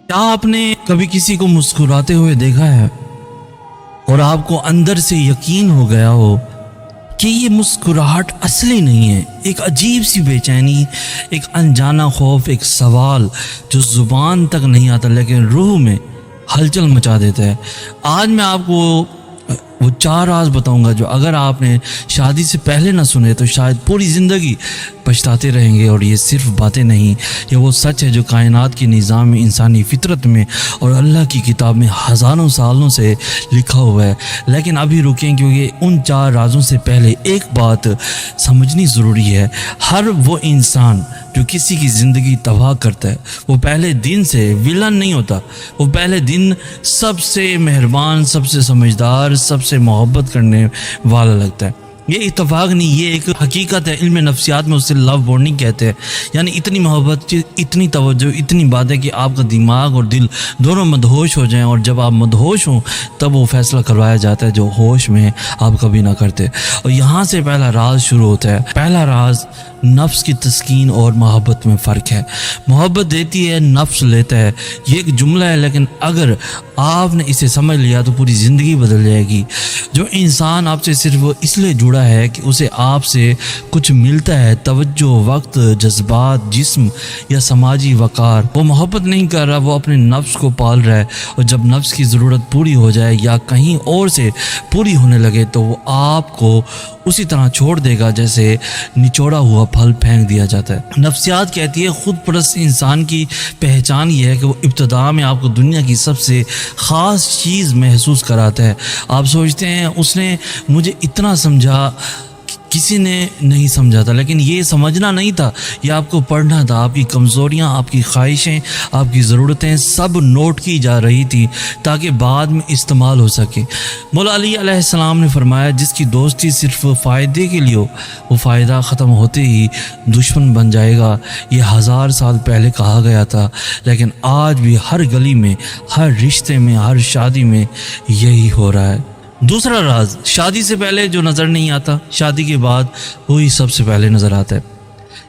کیا آپ نے کبھی کسی کو مسکراتے ہوئے دیکھا ہے اور آپ کو اندر سے یقین ہو گیا ہو کہ یہ مسکراہٹ اصلی نہیں ہے؟ ایک عجیب سی بے چینی، ایک انجانا خوف، ایک سوال جو زبان تک نہیں آتا لیکن روح میں ہلچل مچا دیتا ہے۔ آج میں آپ کو وہ 4 راز بتاؤں گا جو اگر آپ نے شادی سے پہلے نہ سنے تو شاید پوری زندگی پچھتاتے رہیں گے۔ اور یہ صرف باتیں نہیں، یہ وہ سچ ہے جو کائنات کے نظام میں، انسانی فطرت میں اور اللہ کی کتاب میں ہزاروں سالوں سے لکھا ہوا ہے۔ لیکن ابھی رکیں، کیونکہ ان 4 رازوں سے پہلے ایک بات سمجھنی ضروری ہے۔ ہر وہ انسان جو کسی کی زندگی تباہ کرتا ہے وہ پہلے دن سے ویلن نہیں ہوتا، وہ پہلے دن سب سے مہربان، سب سے سمجھدار، سب سے محبت کرنے والا لگتا ہے۔ یہ اتفاق نہیں، یہ ایک حقیقت ہے۔ علم نفسیات میں اسے لو بونڈنگ کہتے ہیں، یعنی اتنی محبت، اتنی توجہ، اتنی باتیں کہ آپ کا دماغ اور دل دونوں مدہوش ہو جائیں، اور جب آپ مدہوش ہوں تب وہ فیصلہ کروایا جاتا ہے جو ہوش میں آپ کبھی نہ کرتے۔ اور یہاں سے پہلا راز شروع ہوتا ہے۔ پہلا راز نفس کی تسکین اور محبت میں فرق ہے۔ محبت دیتی ہے، نفس لیتا ہے۔ یہ ایک جملہ ہے، لیکن اگر آپ نے اسے سمجھ لیا تو پوری زندگی بدل جائے گی۔ جو انسان آپ سے صرف اس لیے جڑا ہے کہ اسے آپ سے کچھ ملتا ہے، توجہ، وقت، جذبات، جسم یا سماجی وقار، وہ محبت نہیں کر رہا، وہ اپنے نفس کو پال رہا ہے۔ اور جب نفس کی ضرورت پوری ہو جائے یا کہیں اور سے پوری ہونے لگے تو وہ آپ کو اسی طرح چھوڑ دے گا جیسے نچوڑا ہوا پھل پھینک دیا جاتا ہے۔ نفسیات کہتی ہے خود پرست انسان کی پہچان یہ ہے کہ وہ ابتدا میں آپ کو دنیا کی سب سے خاص چیز محسوس کراتا ہے۔ آپ سوچتے ہیں اس نے مجھے اتنا سمجھا، کسی نے نہیں سمجھا تھا، لیکن یہ سمجھنا نہیں تھا، یہ آپ کو پڑھنا تھا۔ آپ کی کمزوریاں، آپ کی خواہشیں، آپ کی ضرورتیں سب نوٹ کی جا رہی تھی تاکہ بعد میں استعمال ہو سکے۔ مولا علی علیہ السلام نے فرمایا جس کی دوستی صرف فائدے کے لیے ہو وہ فائدہ ختم ہوتے ہی دشمن بن جائے گا۔ یہ 1000 سال پہلے کہا گیا تھا، لیکن آج بھی ہر گلی میں، ہر رشتے میں، ہر شادی میں یہی ہو رہا ہے۔ دوسرا راز، شادی سے پہلے جو نظر نہیں آتا، شادی کے بعد وہی سب سے پہلے نظر آتا ہے۔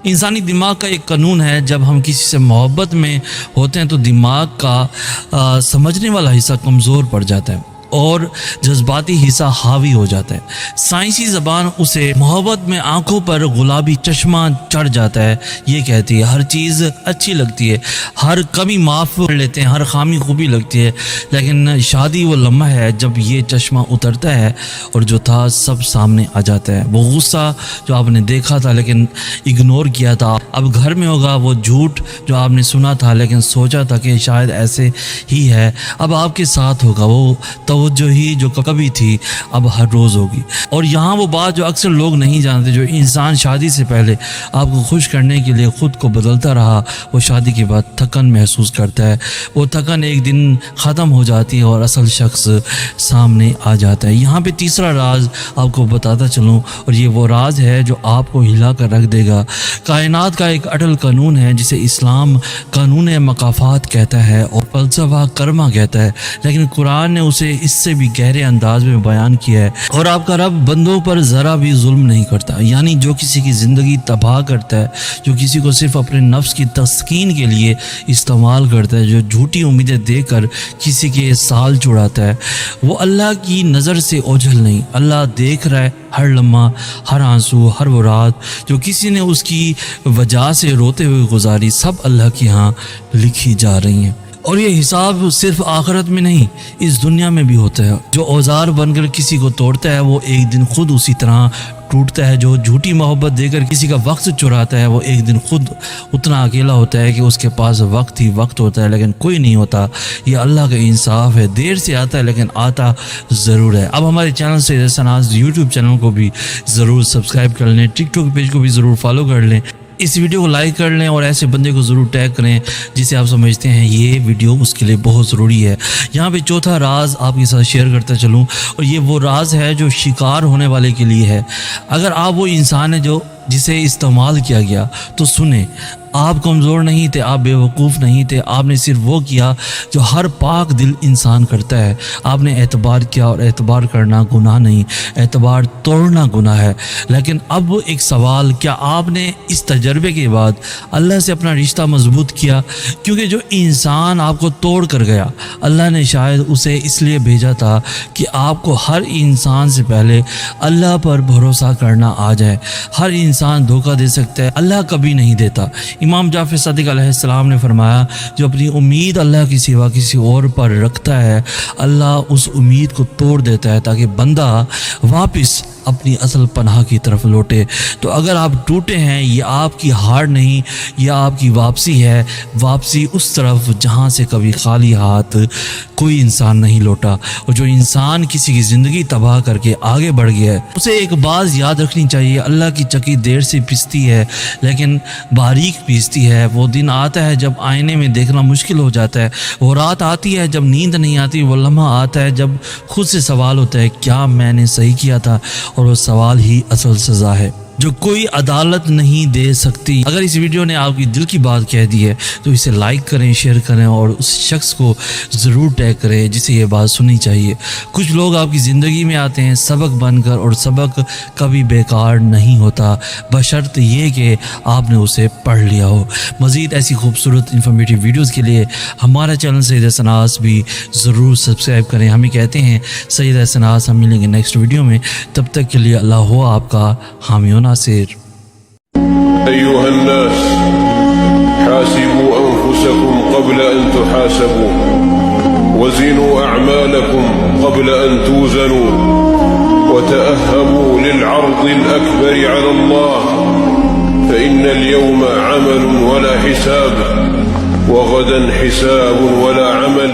انسانی دماغ کا ایک قانون ہے، جب ہم کسی سے محبت میں ہوتے ہیں تو دماغ کا سمجھنے والا حصہ کمزور پڑ جاتا ہے اور جذباتی حصہ حاوی ہو جاتا ہے۔ سائنسی زبان اسے محبت میں آنکھوں پر گلابی چشمہ چڑھ جاتا ہے، یہ کہتی ہے ہر چیز اچھی لگتی ہے، ہر کمی معاف کر لیتے ہیں، ہر خامی خوبی لگتی ہے۔ لیکن شادی وہ لمحہ ہے جب یہ چشمہ اترتا ہے اور جو تھا سب سامنے آ جاتا ہے۔ وہ غصہ جو آپ نے دیکھا تھا لیکن اگنور کیا تھا اب گھر میں ہوگا، وہ جھوٹ جو آپ نے سنا تھا لیکن سوچا تھا کہ شاید ایسے ہی ہے اب آپ کے ساتھ ہوگا، وہ توجہ ہی جو کبھی تھی اب ہر روز ہوگی۔ اور یہاں وہ بات جو اکثر لوگ نہیں جانتے، جو انسان شادی سے پہلے آپ کو خوش کرنے کے لیے خود کو بدلتا رہا وہ شادی کے بعد تھکن محسوس کرتا ہے۔ وہ تھکن ایک دن ختم ہو جاتی ہے اور اصل شخص سامنے آ جاتا ہے۔ یہاں پہ تیسرا راز آپ کو بتاتا چلوں، اور یہ وہ راز ہے جو آپ کو ہلا کر رکھ دے گا۔ کائنات کا ایک اٹل قانون ہے جسے اسلام قانون مکافات کہتا ہے اور فلسفہ کرما کہتا ہے، لیکن قرآن نے اسے اس سے بھی گہرے انداز میں بیان کیا ہے۔ اور آپ کا رب بندوں پر ذرا بھی ظلم نہیں کرتا، یعنی جو کسی کی زندگی تباہ کرتا ہے، جو کسی کو صرف اپنے نفس کی تسکین کے لیے استعمال کرتا ہے، جو جھوٹی امیدیں دے کر کسی کے سال چڑھاتا ہے، وہ اللہ کی نظر سے اوجھل نہیں۔ اللہ دیکھ رہا ہے ہر لمحہ، ہر آنسو، ہر وہ رات جو کسی نے اس کی وجہ سے روتے ہوئے گزاری، سب اللہ کے ہاں لکھی جا رہی ہیں۔ اور یہ حساب صرف آخرت میں نہیں، اس دنیا میں بھی ہوتا ہے۔ جو اوزار بن کر کسی کو توڑتا ہے وہ ایک دن خود اسی طرح ٹوٹتا ہے۔ جو جھوٹی محبت دے کر کسی کا وقت چراتا ہے وہ ایک دن خود اتنا اکیلا ہوتا ہے کہ اس کے پاس وقت ہی وقت ہوتا ہے لیکن کوئی نہیں ہوتا۔ یہ اللہ کا انصاف ہے، دیر سے آتا ہے لیکن آتا ضرور ہے۔ اب ہمارے چینل سے سناز یوٹیوب چینل کو بھی ضرور سبسکرائب کر لیں، ٹک ٹاک پیج کو بھی ضرور فالو کر لیں، اس ویڈیو کو لائک کر لیں اور ایسے بندے کو ضرور ٹیگ کریں جسے آپ سمجھتے ہیں یہ ویڈیو اس کے لیے بہت ضروری ہے۔ یہاں پہ چوتھا راز آپ کے ساتھ شیئر کرتا چلوں، اور یہ وہ راز ہے جو شکار ہونے والے کے لیے ہے۔ اگر آپ وہ انسان ہے جو جسے استعمال کیا گیا تو سنیں، آپ کمزور نہیں تھے، آپ بے وقوف نہیں تھے، آپ نے صرف وہ کیا جو ہر پاک دل انسان کرتا ہے، آپ نے اعتبار کیا، اور اعتبار کرنا گناہ نہیں، اعتبار توڑنا گناہ ہے۔ لیکن اب ایک سوال، کیا آپ نے اس تجربے کے بعد اللہ سے اپنا رشتہ مضبوط کیا؟ کیونکہ جو انسان آپ کو توڑ کر گیا، اللہ نے شاید اسے اس لیے بھیجا تھا کہ آپ کو ہر انسان سے پہلے اللہ پر بھروسہ کرنا آ جائے۔ ہر انسان دھوکہ دے سکتا ہے، اللہ کبھی نہیں دیتا۔ امام جعفر صادق علیہ السلام نے فرمایا، جو اپنی امید اللہ کی سوا کسی اور پر رکھتا ہے، اللہ اس امید کو توڑ دیتا ہے تاکہ بندہ واپس اپنی اصل پناہ کی طرف لوٹے۔ تو اگر آپ ٹوٹے ہیں، یہ آپ کی ہار نہیں، یہ آپ کی واپسی ہے، واپسی اس طرف جہاں سے کبھی خالی ہاتھ کوئی انسان نہیں لوٹا۔ اور جو انسان کسی کی زندگی تباہ کر کے آگے بڑھ گیا ہے، اسے ایک بات یاد رکھنی چاہیے، اللہ کی چکی دیر سے پستی ہے لیکن باریک پیستی ہے۔ وہ دن آتا ہے جب آئینے میں دیکھنا مشکل ہو جاتا ہے، وہ رات آتی ہے جب نیند نہیں آتی، وہ لمحہ آتا ہے جب خود سے سوال ہوتا ہے کیا میں نے صحیح کیا تھا، اور وہ سوال ہی اصل سزا ہے جو کوئی عدالت نہیں دے سکتی۔ اگر اس ویڈیو نے آپ کی دل کی بات کہہ دی ہے تو اسے لائک کریں، شیئر کریں، اور اس شخص کو ضرور ٹیگ کریں جسے یہ بات سننی چاہیے۔ کچھ لوگ آپ کی زندگی میں آتے ہیں سبق بن کر، اور سبق کبھی بیکار نہیں ہوتا بشرط یہ کہ آپ نے اسے پڑھ لیا ہو۔ مزید ایسی خوبصورت انفارمیٹیو ویڈیوز کے لیے ہمارا چینل سید احسناس بھی ضرور سبسکرائب کریں۔ ہمیں کہتے ہیں سید احسناس، ہم ملیں گے نیکسٹ ویڈیو میں، تب تک کے لیے اللہ ہو آپ کا حامی و ناصر۔ أيها الناس حاسبوا أنفسكم قبل أن تحاسبوا، وزنوا أعمالكم قبل أن توزنوا، وتأهبوا للعرض الأكبر على الله، فإن اليوم عمل ولا حساب، وغدا حساب ولا عمل.